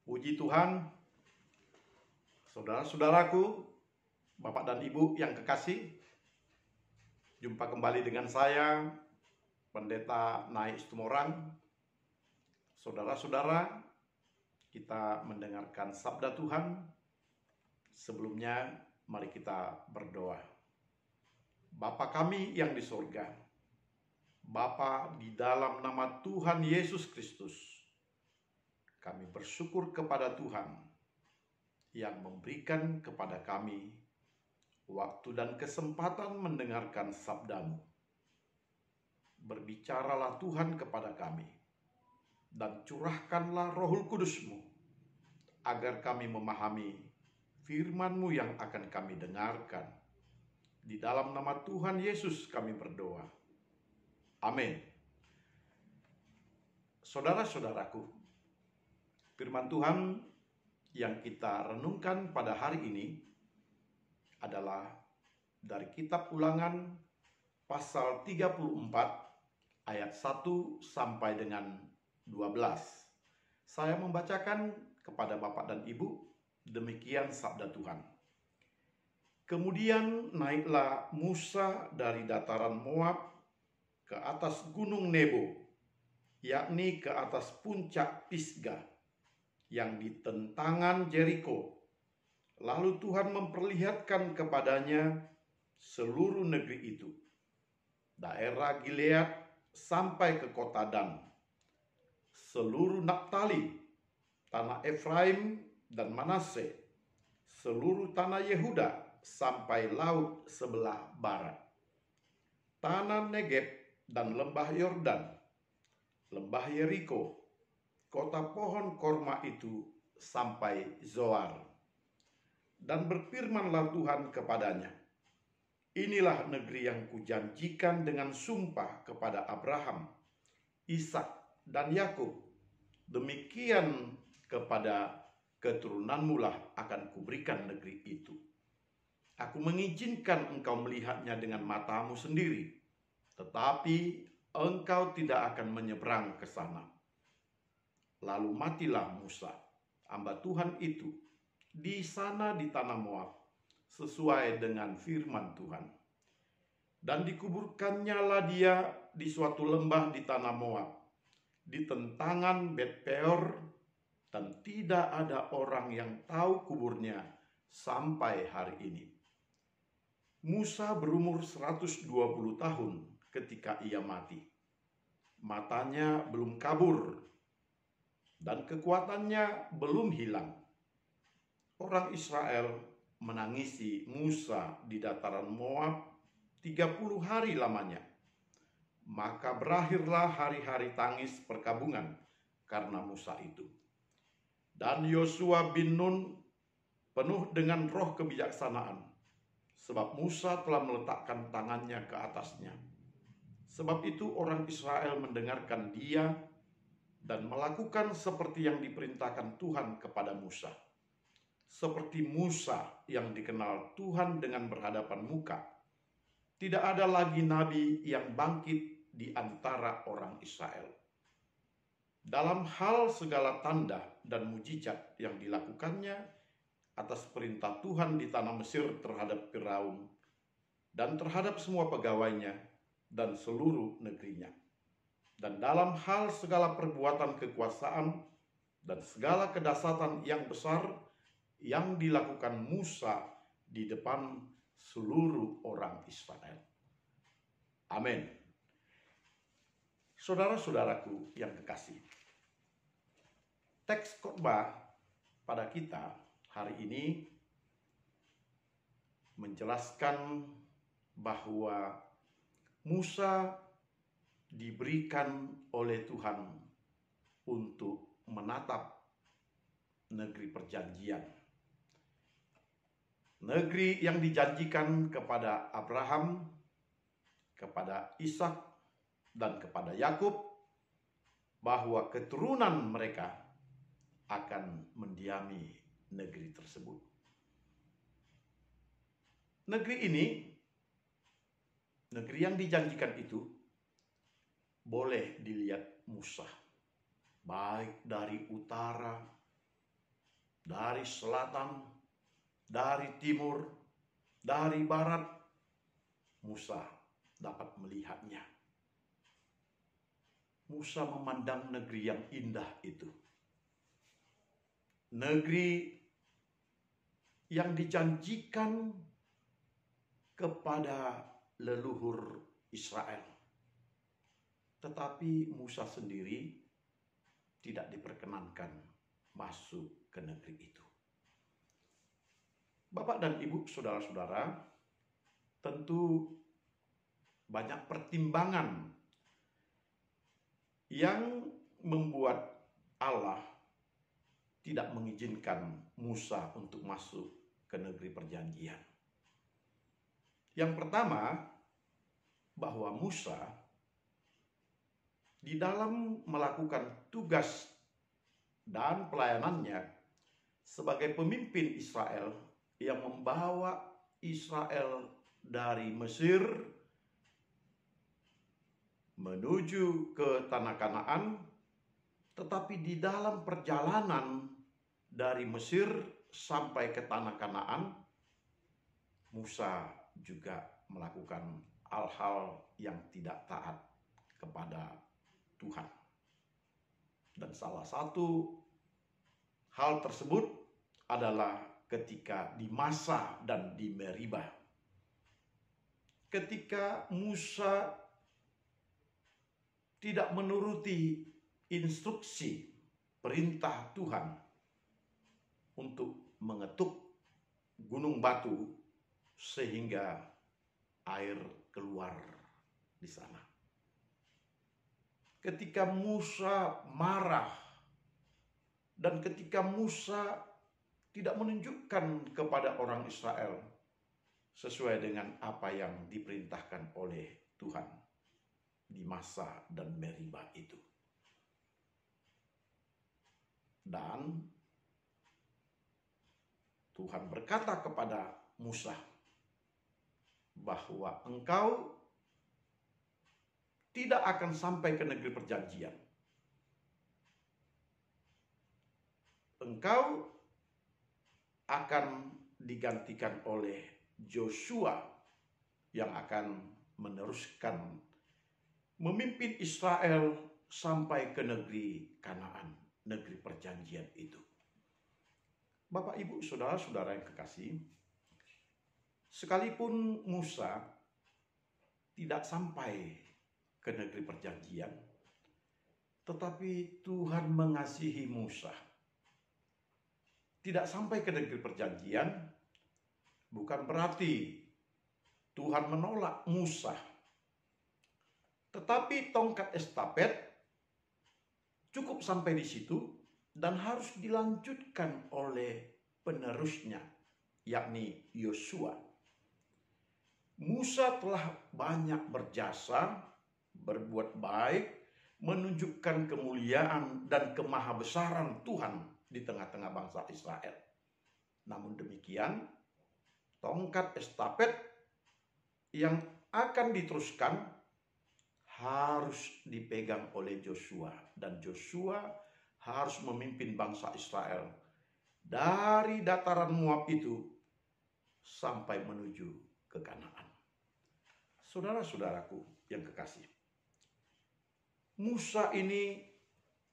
Puji Tuhan, saudara-saudaraku, Bapak dan Ibu yang kekasih, jumpa kembali dengan saya, Pendeta Nai Istumorang. Saudara-saudara, kita mendengarkan sabda Tuhan. Sebelumnya, mari kita berdoa. Bapa kami yang di sorga, Bapa, di dalam nama Tuhan Yesus Kristus, kami bersyukur kepada Tuhan yang memberikan kepada kami waktu dan kesempatan mendengarkan sabda-Mu. Berbicaralah Tuhan kepada kami, dan curahkanlah Roh Kudus-Mu, agar kami memahami firman-Mu yang akan kami dengarkan. Di dalam nama Tuhan Yesus kami berdoa. Amin. Saudara-saudaraku, firman Tuhan yang kita renungkan pada hari ini adalah dari kitab Ulangan pasal 34 ayat 1 sampai dengan 12. Saya membacakan kepada Bapak dan Ibu, demikian sabda Tuhan. Kemudian naiklah Musa dari dataran Moab ke atas gunung Nebo, yakni ke atas puncak Pisga yang di tentangan Jeriko. Lalu Tuhan memperlihatkan kepadanya seluruh negeri itu, daerah Gilead sampai ke kota Dan, seluruh Naftali, tanah Efraim dan Manase, seluruh tanah Yehuda sampai laut sebelah barat, tanah Negeb dan lembah Yordan, lembah Yeriko, kota pohon korma itu sampai Zoar. Dan berfirmanlah Tuhan kepadanya, inilah negeri yang kujanjikan dengan sumpah kepada Abraham, Ishak dan Yakub. Demikian kepada keturunanmu lah akan kuberikan negeri itu. Aku mengizinkan engkau melihatnya dengan matamu sendiri, tetapi engkau tidak akan menyeberang ke sana. Lalu matilah Musa, hamba Tuhan itu, di sana di tanah Moab, sesuai dengan firman Tuhan. Dan dikuburkannyalah dia di suatu lembah di tanah Moab, di tentangan Bet Peor, dan tidak ada orang yang tahu kuburnya sampai hari ini. Musa berumur 120 tahun ketika ia mati. Matanya belum kabur, dan kekuatannya belum hilang. Orang Israel menangisi Musa di dataran Moab 30 hari lamanya. Maka berakhirlah hari-hari tangis perkabungan karena Musa itu. Dan Yosua bin Nun penuh dengan roh kebijaksanaan, sebab Musa telah meletakkan tangannya ke atasnya. Sebab itu orang Israel mendengarkan dia dan melakukan seperti yang diperintahkan Tuhan kepada Musa. Seperti Musa yang dikenal Tuhan dengan berhadapan muka, tidak ada lagi nabi yang bangkit di antara orang Israel. Dalam hal segala tanda dan mujizat yang dilakukannya atas perintah Tuhan di tanah Mesir terhadap Firaun dan terhadap semua pegawainya dan seluruh negerinya. Dan dalam hal segala perbuatan kekuasaan dan segala kedahsyatan yang besar yang dilakukan Musa di depan seluruh orang Israel. Amin. Saudara-saudaraku yang kekasih, teks khotbah pada kita hari ini menjelaskan bahwa Musa diberikan oleh Tuhan untuk menatap negeri perjanjian. Negeri yang dijanjikan kepada Abraham, kepada Ishak, dan kepada Yakub, bahwa keturunan mereka akan mendiami negeri tersebut. Negeri ini, negeri yang dijanjikan itu, boleh dilihat Musa, baik dari utara dari selatan, dari timur, dari barat, Musa dapat melihatnya. Musa memandang negeri yang indah itu. Negeri yang dijanjikan kepada leluhur Israel. Tetapi Musa sendiri tidak diperkenankan masuk ke negeri itu. Bapak dan Ibu, saudara-saudara, tentu banyak pertimbangan yang membuat Allah tidak mengizinkan Musa untuk masuk ke negeri perjanjian. Yang pertama, bahwa Musa di dalam melakukan tugas dan pelayanannya sebagai pemimpin Israel yang membawa Israel dari Mesir menuju ke tanah Kanaan, tetapi di dalam perjalanan dari Mesir sampai ke tanah Kanaan, Musa juga melakukan hal-hal yang tidak taat kepada Tuhan. Dan salah satu hal tersebut adalah ketika di Massa dan di Meribah. Ketika Musa tidak menuruti instruksi perintah Tuhan untuk mengetuk gunung batu sehingga air keluar di sana. Ketika Musa marah dan ketika Musa tidak menunjukkan kepada orang Israel sesuai dengan apa yang diperintahkan oleh Tuhan di Massa dan Meribah itu. Dan Tuhan berkata kepada Musa bahwa engkau tidak akan sampai ke negeri perjanjian. Engkau akan digantikan oleh Joshua yang akan meneruskan memimpin Israel sampai ke negeri Kanaan, negeri perjanjian itu. Bapak, Ibu, saudara-saudara yang kekasih, sekalipun Musa tidak sampai ke negeri perjanjian, tetapi Tuhan mengasihi Musa. Tidak sampai ke negeri perjanjian bukan berarti Tuhan menolak Musa. Tetapi tongkat estafet cukup sampai di situ dan harus dilanjutkan oleh penerusnya, yakni Yosua. Musa telah banyak berjasa, berbuat baik, menunjukkan kemuliaan dan kemahabesaran Tuhan di tengah-tengah bangsa Israel. Namun demikian, tongkat estafet yang akan diteruskan harus dipegang oleh Joshua, dan Joshua harus memimpin bangsa Israel dari dataran Moab itu sampai menuju ke Kanaan. Saudara-saudaraku yang kekasih, Musa ini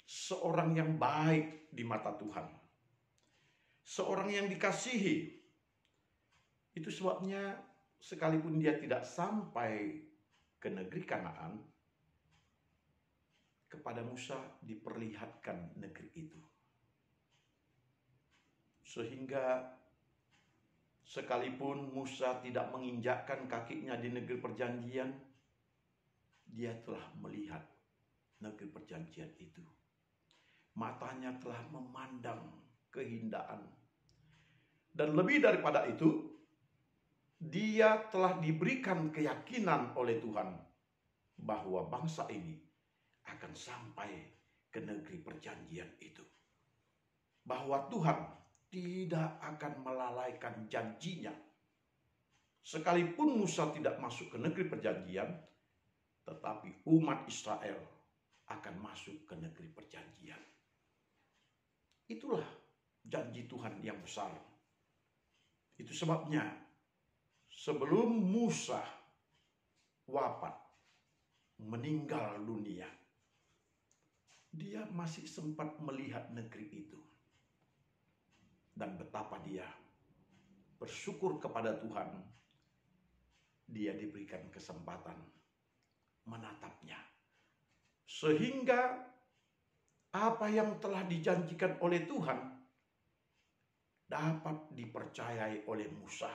seorang yang baik di mata Tuhan, seorang yang dikasihi. Itu sebabnya sekalipun dia tidak sampai ke negeri Kanaan, kepada Musa diperlihatkan negeri itu. Sehingga sekalipun Musa tidak menginjakkan kakinya di negeri perjanjian, dia telah melihat negeri perjanjian itu. Matanya telah memandang keindahan. Dan lebih daripada itu, dia telah diberikan keyakinan oleh Tuhan bahwa bangsa ini akan sampai ke negeri perjanjian itu. Bahwa Tuhan tidak akan melalaikan janjinya. Sekalipun Musa tidak masuk ke negeri perjanjian, tetapi umat Israel akan masuk ke negeri perjanjian. Itulah janji Tuhan yang besar. Itu sebabnya sebelum Musa wafat, meninggal dunia, dia masih sempat melihat negeri itu. Dan betapa dia bersyukur kepada Tuhan, dia diberikan kesempatan menatapnya. Sehingga apa yang telah dijanjikan oleh Tuhan dapat dipercayai oleh Musa.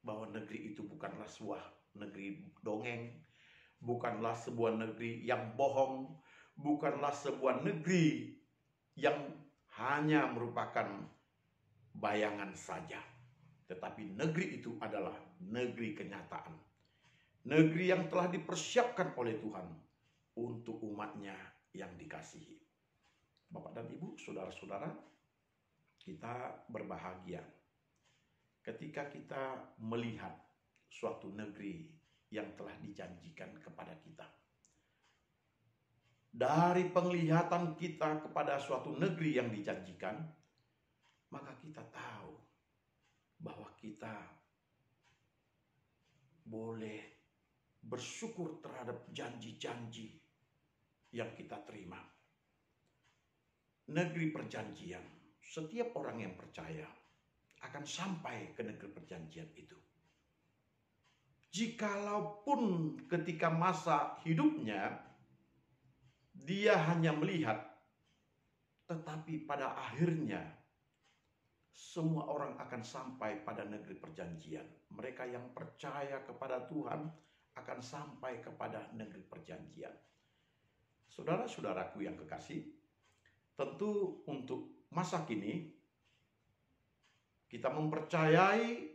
Bahwa negeri itu bukanlah sebuah negeri dongeng, bukanlah sebuah negeri yang bohong, bukanlah sebuah negeri yang hanya merupakan bayangan saja. Tetapi negeri itu adalah negeri kenyataan. Negeri yang telah dipersiapkan oleh Tuhan untuk umatnya yang dikasihi. Bapak dan Ibu, saudara-saudara, kita berbahagia ketika kita melihat suatu negeri yang telah dijanjikan kepada kita. Dari penglihatan kita kepada suatu negeri yang dijanjikan, maka kita tahu bahwa kita boleh bersyukur terhadap janji-janji yang kita terima. Negeri perjanjian, setiap orang yang percaya akan sampai ke negeri perjanjian itu. Jikalaupun ketika masa hidupnya dia hanya melihat, tetapi pada akhirnya semua orang akan sampai pada negeri perjanjian. Mereka yang percaya kepada Tuhan akan sampai kepada negeri perjanjian. Saudara-saudaraku yang kekasih, tentu untuk masa kini kita mempercayai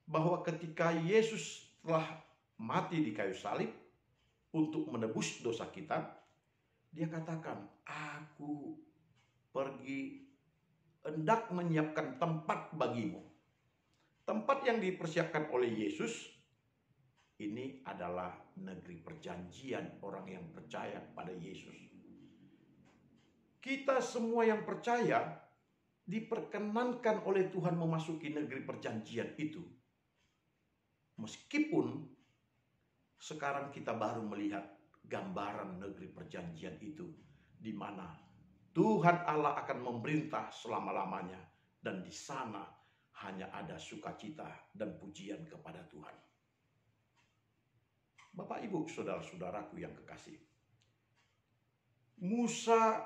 bahwa ketika Yesus telah mati di kayu salib untuk menebus dosa kita, dia katakan, "Aku pergi hendak menyiapkan tempat bagimu." Tempat yang dipersiapkan oleh Yesus ini adalah negeri perjanjian orang yang percaya pada Yesus. Kita semua yang percaya diperkenankan oleh Tuhan memasuki negeri perjanjian itu. Meskipun sekarang kita baru melihat gambaran negeri perjanjian itu, di mana Tuhan Allah akan memerintah selama-lamanya, dan di sana hanya ada sukacita dan pujian kepada Tuhan. Bapak, Ibu, saudara-saudaraku yang kekasih, Musa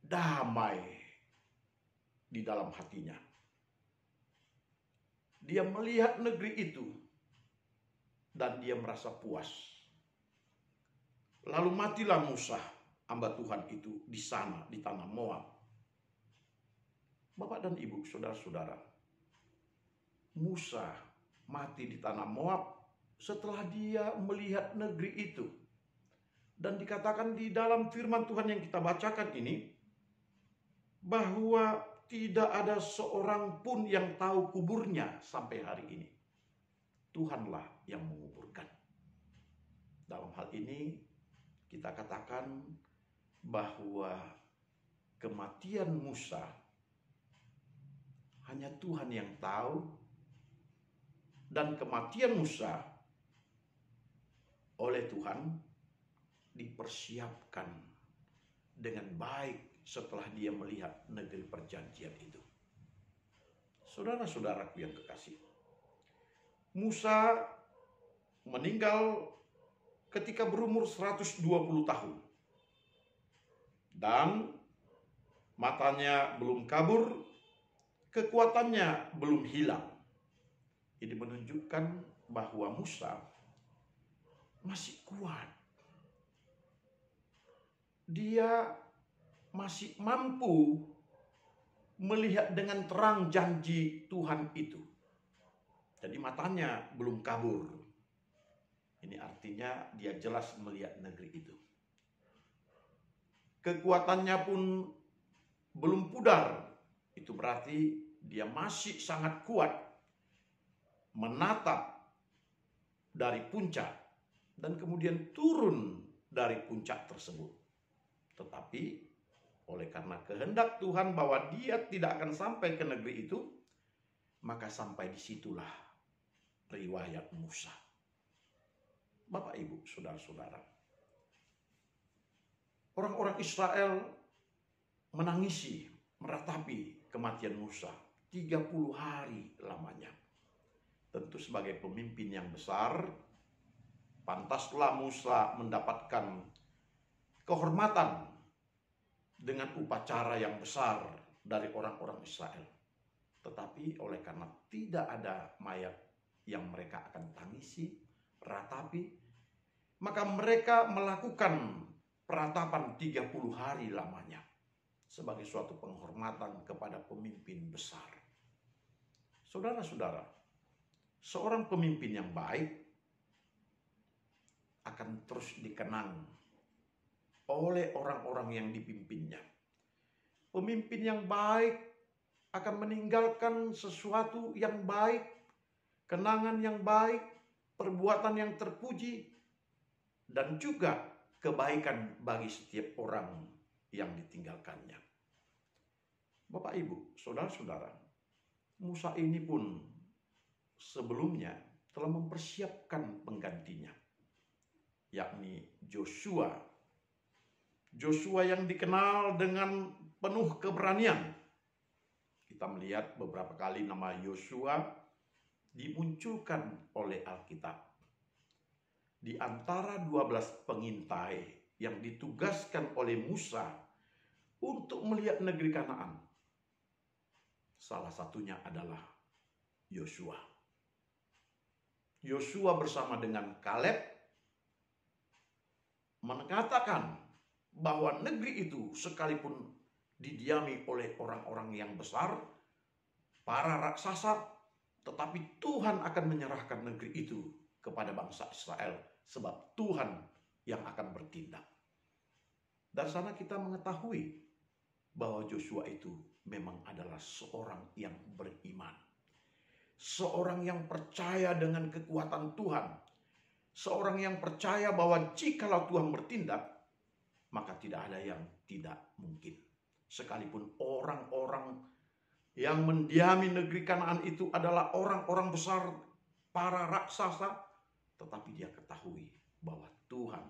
damai di dalam hatinya. Dia melihat negeri itu dan dia merasa puas. Lalu matilah Musa, hamba Tuhan itu, di sana, di tanah Moab. Bapak dan Ibu, saudara-saudara, Musa mati di tanah Moab setelah dia melihat negeri itu. Dan dikatakan di dalam firman Tuhan yang kita bacakan ini, bahwa tidak ada seorang pun yang tahu kuburnya sampai hari ini. Tuhanlah yang menguburkan. Dalam hal ini kita katakan bahwa kematian Musa hanya Tuhan yang tahu, dan kematian Musa oleh Tuhan dipersiapkan dengan baik setelah dia melihat negeri perjanjian itu. Saudara-saudaraku yang kekasih, Musa meninggal ketika berumur 120 tahun. Dan matanya belum kabur, kekuatannya belum hilang. Ini menunjukkan bahwa Musa masih kuat. Dia masih mampu melihat dengan terang janji Tuhan itu. Jadi matanya belum kabur. Ini artinya dia jelas melihat negeri itu. Kekuatannya pun belum pudar. Itu berarti dia masih sangat kuat menatap dari puncak dan kemudian turun dari puncak tersebut. Tetapi Oleh karena kehendak Tuhan bahwa dia tidak akan sampai ke negeri itu, maka sampai disitulah riwayat Musa. Bapak, Ibu, saudara-saudara, orang-orang Israel menangisi, meratapi kematian Musa 30 hari lamanya. Tentu sebagai pemimpin yang besar, pantaslah Musa mendapatkan kehormatan dengan upacara yang besar dari orang-orang Israel. Tetapi oleh karena tidak ada mayat yang mereka akan tangisi, ratapi, maka mereka melakukan peratapan 30 hari lamanya sebagai suatu penghormatan kepada pemimpin besar. Saudara-saudara, seorang pemimpin yang baik akan terus dikenang oleh orang-orang yang dipimpinnya. Pemimpin yang baik akan meninggalkan sesuatu yang baik, kenangan yang baik, perbuatan yang terpuji, dan juga kebaikan bagi setiap orang yang ditinggalkannya. Bapak, Ibu, saudara-saudara, Musa ini pun sebelumnya telah mempersiapkan penggantinya, yakni Joshua. Joshua yang dikenal dengan penuh keberanian. Kita melihat beberapa kali nama Joshua dimunculkan oleh Alkitab. Di antara 12 pengintai yang ditugaskan oleh Musa untuk melihat negeri Kanaan, salah satunya adalah Joshua. Joshua bersama dengan Kaleb mengatakan bahwa negeri itu sekalipun didiami oleh orang-orang yang besar, para raksasa, tetapi Tuhan akan menyerahkan negeri itu kepada bangsa Israel, sebab Tuhan yang akan bertindak. Dari sana kita mengetahui bahwa Joshua itu memang adalah seorang yang beriman, seorang yang percaya dengan kekuatan Tuhan, seorang yang percaya bahwa jikalau Tuhan bertindak, maka tidak ada yang tidak mungkin. Sekalipun orang-orang yang mendiami negeri Kanaan itu adalah orang-orang besar, para raksasa, tetapi dia ketahui bahwa Tuhan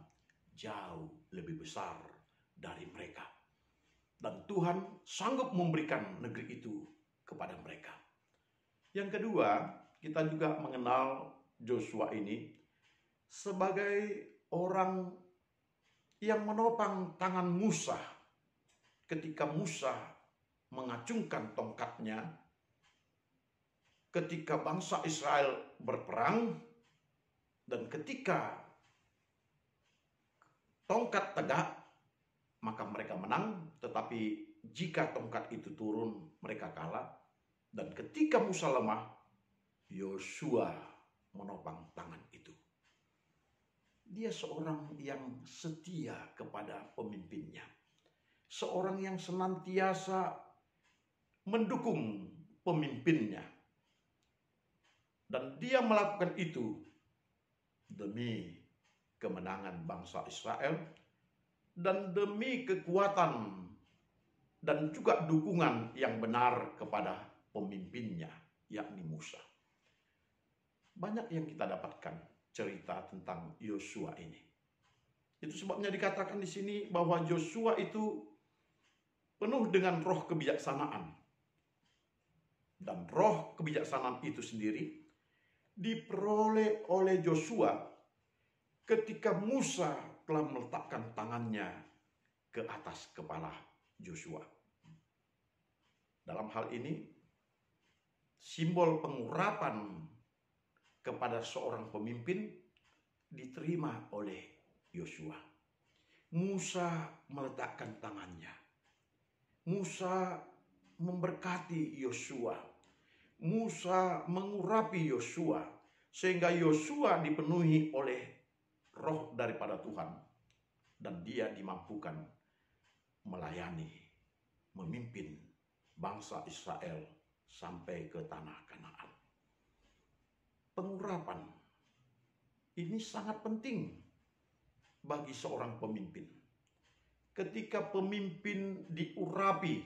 jauh lebih besar dari mereka. Dan Tuhan sanggup memberikan negeri itu kepada mereka. Yang kedua, kita juga mengenal Joshua ini sebagai orang yang menopang tangan Musa ketika Musa mengacungkan tongkatnya ketika bangsa Israel berperang, dan ketika tongkat tegak maka mereka menang, tetapi jika tongkat itu turun mereka kalah. Dan ketika Musa lemah, Yosua menopang tangan itu. Dia seorang yang setia kepada pemimpinnya. Seorang yang senantiasa mendukung pemimpinnya. Dan dia melakukan itu demi kemenangan bangsa Israel dan demi kekuatan dan juga dukungan yang benar kepada pemimpinnya, yakni Musa. Banyak yang kita dapatkan cerita tentang Yosua ini. Itu sebabnya dikatakan di sini bahwa Joshua itu penuh dengan roh kebijaksanaan. Dan roh kebijaksanaan itu sendiri diperoleh oleh Joshua ketika Musa telah meletakkan tangannya ke atas kepala Joshua. Dalam hal ini, simbol pengurapan kepada seorang pemimpin diterima oleh Yosua. Musa meletakkan tangannya. Musa memberkati Yosua. Musa mengurapi Yosua sehingga Yosua dipenuhi oleh roh daripada Tuhan dan dia dimampukan melayani, memimpin bangsa Israel sampai ke tanah Kanaan. Pengurapan ini sangat penting bagi seorang pemimpin. ketika pemimpin diurapi,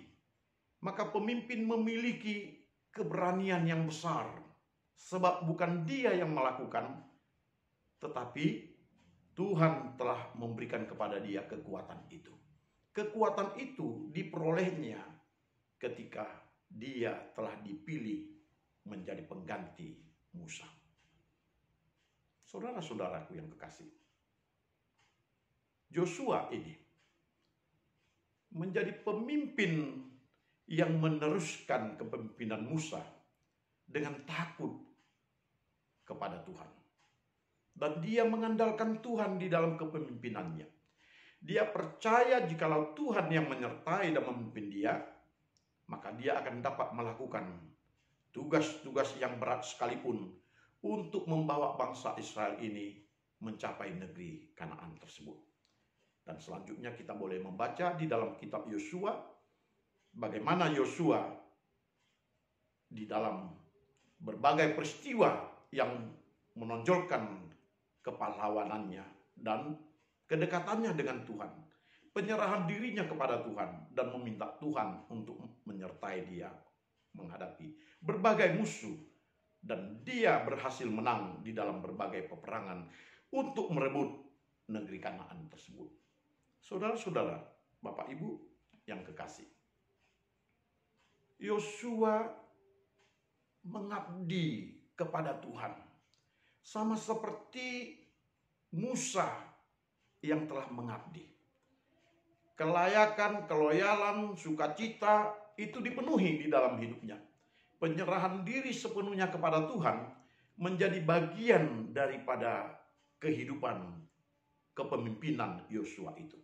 maka pemimpin memiliki keberanian yang besar. Sebab bukan dia yang melakukan, tetapi Tuhan telah memberikan kepada dia kekuatan itu. Kekuatan itu diperolehnya ketika dia telah dipilih menjadi pengganti Musa. Saudara-saudaraku yang kekasih, Yosua ini menjadi pemimpin yang meneruskan kepemimpinan Musa dengan takut kepada Tuhan. Dan dia mengandalkan Tuhan di dalam kepemimpinannya. Dia percaya jikalau Tuhan yang menyertai dan memimpin dia, maka dia akan dapat melakukan tugas-tugas yang berat sekalipun untuk membawa bangsa Israel ini mencapai negeri Kanaan tersebut. Dan selanjutnya kita boleh membaca di dalam kitab Yosua, bagaimana Yosua di dalam berbagai peristiwa yang menonjolkan kepahlawanannya dan kedekatannya dengan Tuhan, penyerahan dirinya kepada Tuhan dan meminta Tuhan untuk menyertai dia menghadapi berbagai musuh, dan dia berhasil menang di dalam berbagai peperangan untuk merebut negeri Kanaan tersebut. Saudara-saudara, Bapak Ibu yang kekasih, Yosua mengabdi kepada Tuhan sama seperti Musa yang telah mengabdi. Kelayakan, keloyalan, sukacita itu dipenuhi di dalam hidupnya. Penyerahan diri sepenuhnya kepada Tuhan menjadi bagian daripada kehidupan kepemimpinan Yosua itu.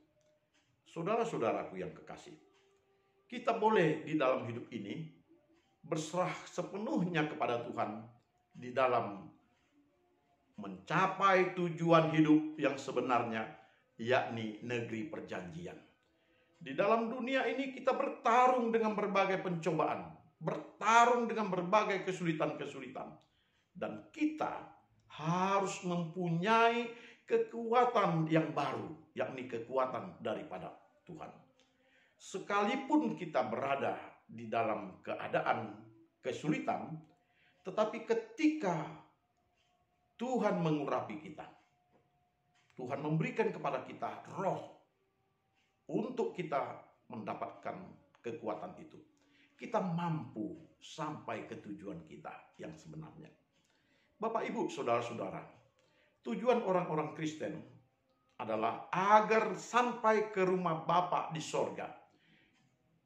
Saudara-saudaraku yang kekasih, kita boleh di dalam hidup ini berserah sepenuhnya kepada Tuhan di dalam mencapai tujuan hidup yang sebenarnya, yakni negeri perjanjian. Di dalam dunia ini kita bertarung dengan berbagai pencobaan, bertarung dengan berbagai kesulitan-kesulitan, dan kita harus mempunyai kekuatan yang baru, yakni kekuatan daripada Tuhan. Sekalipun kita berada di dalam keadaan kesulitan, tetapi ketika Tuhan mengurapi kita, Tuhan memberikan kepada kita roh untuk kita mendapatkan kekuatan itu, kita mampu sampai ke tujuan kita yang sebenarnya. Bapak, Ibu, saudara-saudara, tujuan orang-orang Kristen adalah agar sampai ke rumah Bapa di sorga,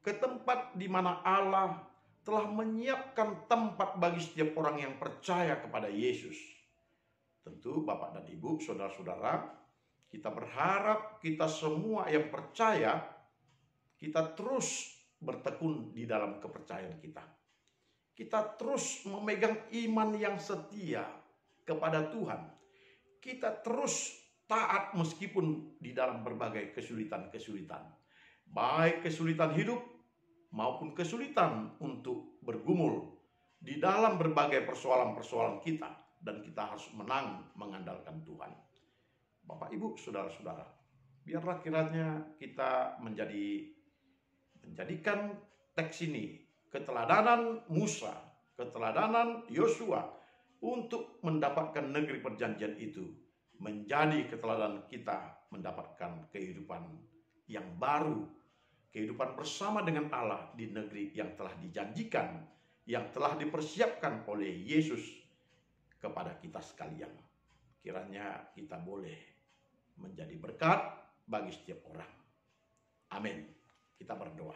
ke tempat di mana Allah telah menyiapkan tempat bagi setiap orang yang percaya kepada Yesus. Tentu Bapak dan Ibu, saudara-saudara, kita berharap kita semua yang percaya, kita terus bertekun di dalam kepercayaan kita. Kita terus memegang iman yang setia kepada Tuhan. Kita terus taat meskipun di dalam berbagai kesulitan-kesulitan. Baik kesulitan hidup maupun kesulitan untuk bergumul di dalam berbagai persoalan-persoalan kita. Dan kita harus menang mengandalkan Tuhan. Bapak, Ibu, saudara-saudara, biarlah kiranya kita menjadikan teks ini keteladanan Musa, keteladanan Yosua untuk mendapatkan negeri perjanjian itu, menjadi keteladanan kita mendapatkan kehidupan yang baru, kehidupan bersama dengan Allah di negeri yang telah dijanjikan, yang telah dipersiapkan oleh Yesus kepada kita sekalian. Kiranya kita boleh menjadi berkat bagi setiap orang. Amin. Kita berdoa.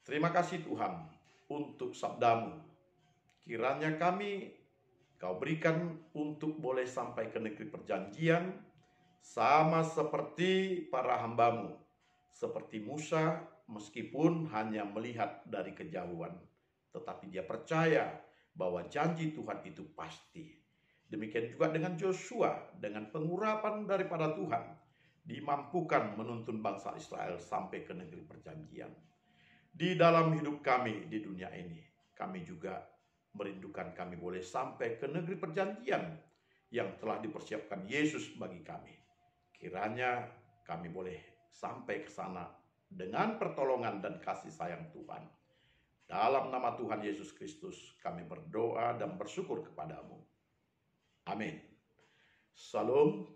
Terima kasih Tuhan untuk sabdamu. Kiranya kami Kau berikan untuk boleh sampai ke negeri perjanjian, sama seperti para hambamu, seperti Musa, meskipun hanya melihat dari kejauhan, tetapi dia percaya bahwa janji Tuhan itu pasti. Demikian juga dengan Yosua, dengan pengurapan daripada Tuhan, dimampukan menuntun bangsa Israel sampai ke negeri perjanjian. Di dalam hidup kami di dunia ini, kami juga merindukan kami boleh sampai ke negeri perjanjian yang telah dipersiapkan Yesus bagi kami. Kiranya kami boleh sampai ke sana dengan pertolongan dan kasih sayang Tuhan. Dalam nama Tuhan Yesus Kristus kami berdoa dan bersyukur kepadamu. Amin. Salam.